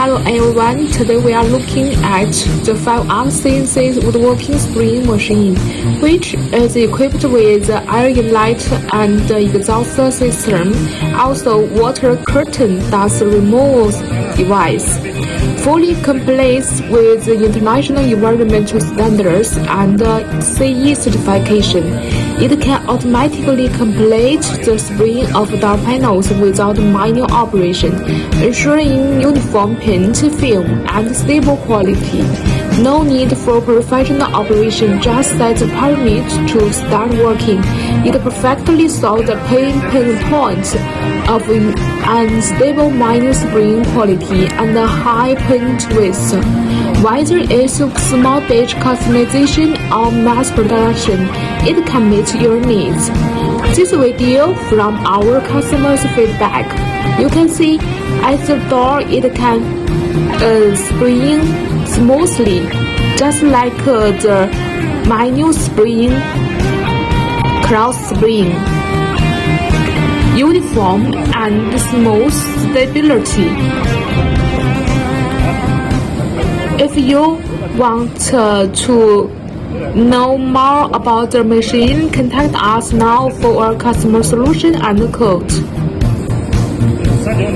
Hello everyone, today we are looking at the 5-arm CNC woodworking spring machine, which is equipped with air inlet and exhaust system, also water curtain dust removal device. Fully complies with international environmental standards and CE certification. It can automatically complete the spring of door panels without manual operation, ensuring uniform paint, film, and stable quality. No need for professional operation, just set the permit to start working. It perfectly solves the pain point of unstable manual spring quality and high paint waste. Whether it's small batch customization or mass production, it can meet your needs. This video from our customers' feedback. You can see at the door it can spring smoothly, just like the manual spring, cross spring. Uniform and smooth stability. If you want to know more about the machine, contact us now for our customer solution and quote. Gracias a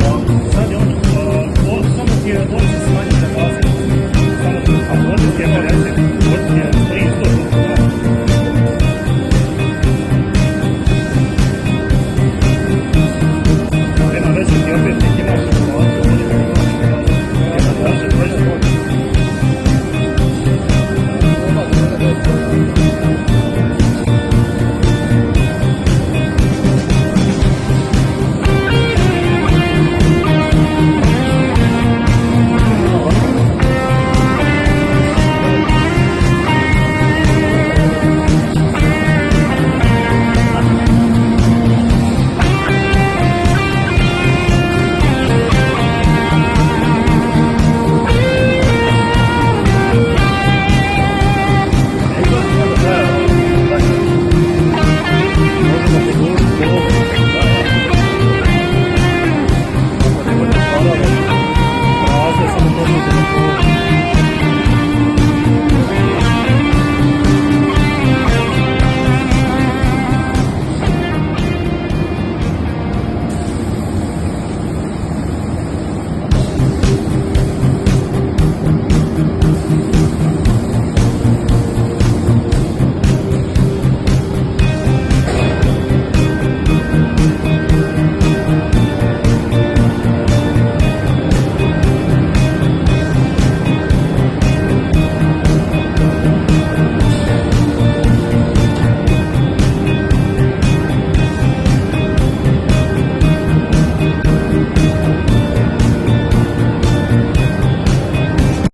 todos.